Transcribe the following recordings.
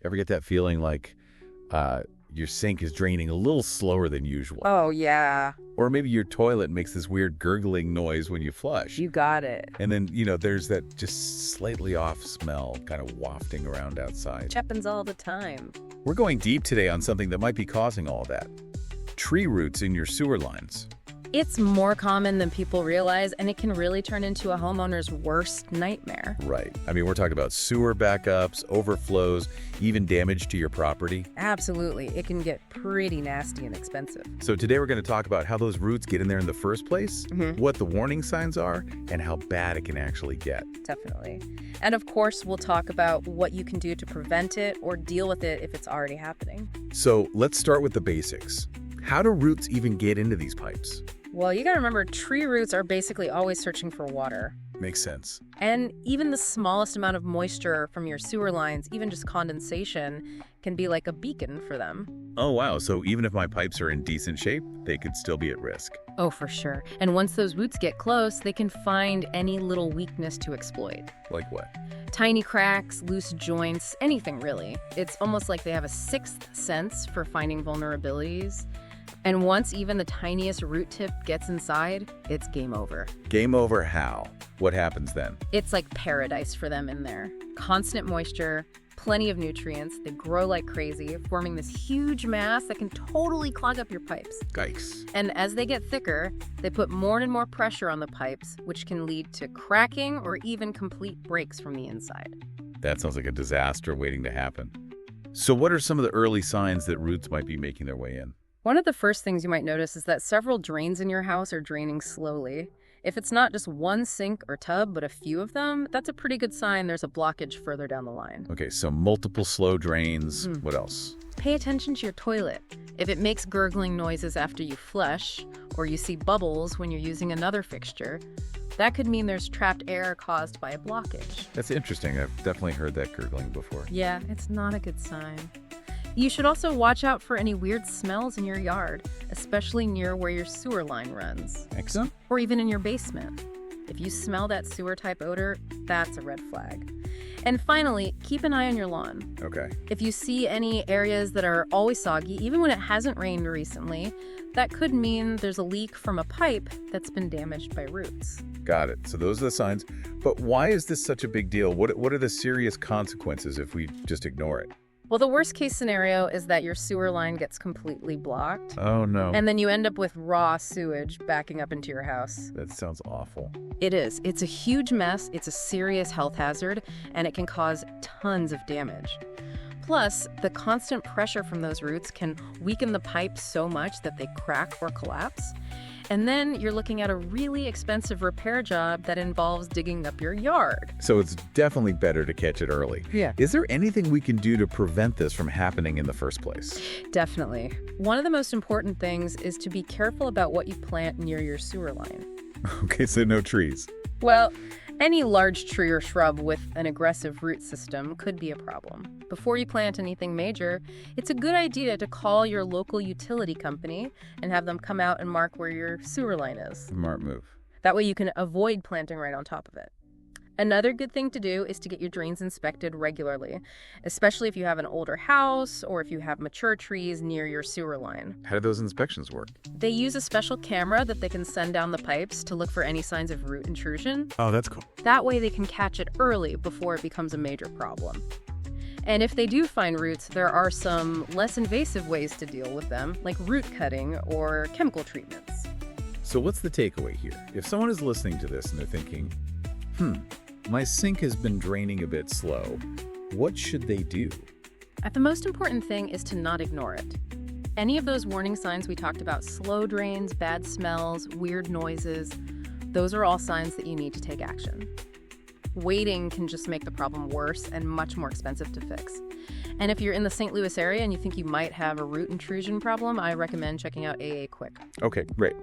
Ever get that feeling like your sink is draining a little slower than usual? Oh, yeah. Or maybe your toilet makes this weird gurgling noise when you flush. You got it. And then, there's that just slightly off smell kind of wafting around outside. Happens all the time. We're going deep today on something that might be causing all that. Tree roots in your sewer lines. It's more common than people realize, and it can really turn into a homeowner's worst nightmare. Right. I mean, we're talking about sewer backups, overflows, even damage to your property. Absolutely. It can get pretty nasty and expensive. So today we're going to talk about how those roots get in there in the first place, what the warning signs are, and how bad it can actually get. Definitely. And of course, we'll talk about what you can do to prevent it or deal with it if it's already happening. So let's start with the basics. How do roots even get into these pipes? Well, you gotta remember, tree roots are basically always searching for water. Makes sense. And even the smallest amount of moisture from your sewer lines, even just condensation, can be like a beacon for them. Oh, wow. So even if my pipes are in decent shape, they could still be at risk. Oh, for sure. And once those roots get close, they can find any little weakness to exploit. Like what? Tiny cracks, loose joints, anything really. It's almost like they have a sixth sense for finding vulnerabilities. And once even the tiniest root tip gets inside, it's game over. Game over how? What happens then? It's like paradise for them in there. Constant moisture, plenty of nutrients, they grow like crazy, forming this huge mass that can totally clog up your pipes. Yikes. And as they get thicker, they put more and more pressure on the pipes, which can lead to cracking or even complete breaks from the inside. That sounds like a disaster waiting to happen. So what are some of the early signs that roots might be making their way in? One of the first things you might notice is that several drains in your house are draining slowly. If it's not just one sink or tub, but a few of them, that's a pretty good sign there's a blockage further down the line. Okay, so multiple slow drains. What else? Pay attention to your toilet. If it makes gurgling noises after you flush, or you see bubbles when you're using another fixture, that could mean there's trapped air caused by a blockage. That's interesting. I've definitely heard that gurgling before. Yeah, it's not a good sign. You should also watch out for any weird smells in your yard, especially near where your sewer line runs. Excellent. Or even in your basement. If you smell that sewer-type odor, that's a red flag. And finally, keep an eye on your lawn. Okay. If you see any areas that are always soggy, even when it hasn't rained recently, that could mean there's a leak from a pipe that's been damaged by roots. Got it. So those are the signs. But why is this such a big deal? What are the serious consequences if we just ignore it? Well, the worst case scenario is that your sewer line gets completely blocked. Oh, no. And then you end up with raw sewage backing up into your house. That sounds awful. It is. It's a huge mess, it's a serious health hazard, and it can cause tons of damage. Plus, the constant pressure from those roots can weaken the pipes so much that they crack or collapse. And then you're looking at a really expensive repair job that involves digging up your yard. So it's definitely better to catch it early. Yeah. Is there anything we can do to prevent this from happening in the first place? Definitely. One of the most important things is to be careful about what you plant near your sewer line. Okay, so no trees. Well, any large tree or shrub with an aggressive root system could be a problem. Before you plant anything major, it's a good idea to call your local utility company and have them come out and mark where your sewer line is. Smart move. That way you can avoid planting right on top of it. Another good thing to do is to get your drains inspected regularly, especially if you have an older house or if you have mature trees near your sewer line. How do those inspections work? They use a special camera that they can send down the pipes to look for any signs of root intrusion. Oh, that's cool. That way they can catch it early before it becomes a major problem. And if they do find roots, there are some less invasive ways to deal with them, like root cutting or chemical treatments. So what's the takeaway here? If someone is listening to this and they're thinking, my sink has been draining a bit slow, what should they do? The most important thing is to not ignore it. Any of those warning signs we talked about, slow drains, bad smells, weird noises, those are all signs that you need to take action. Waiting can just make the problem worse and much more expensive to fix. And if you're in the St. Louis area and you think you might have a root intrusion problem, I recommend checking out AA Quick. Okay, great.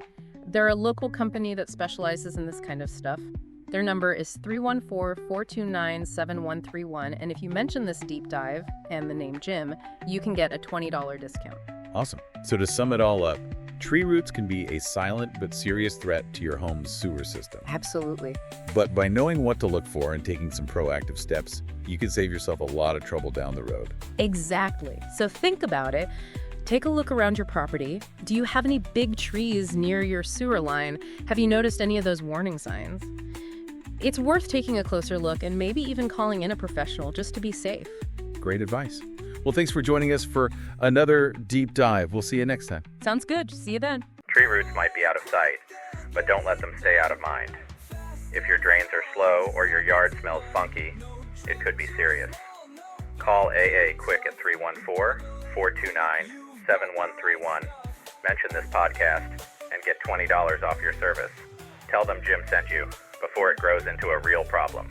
They're a local company that specializes in this kind of stuff. Their number is 314-429-7131, and if you mention this deep dive and the name Jim, you can get a $20 discount. Awesome. So to sum it all up, Tree roots can be a silent but serious threat to your home's sewer system. Absolutely. But by knowing what to look for and taking some proactive steps, you can save yourself a lot of trouble down the road. Exactly. So think about it. Take a look around your property. Do you have any big trees near your sewer line? Have you noticed any of those warning signs? It's worth taking a closer look and maybe even calling in a professional just to be safe. Great advice. Well, thanks for joining us for another deep dive. We'll see you next time. Sounds good. See you then. Tree roots might be out of sight, but don't let them stay out of mind. If your drains are slow or your yard smells funky, it could be serious. Call AA Quick at 314-429-7131. Mention this podcast and get $20 off your service. Tell them Jim sent you before it grows into a real problem.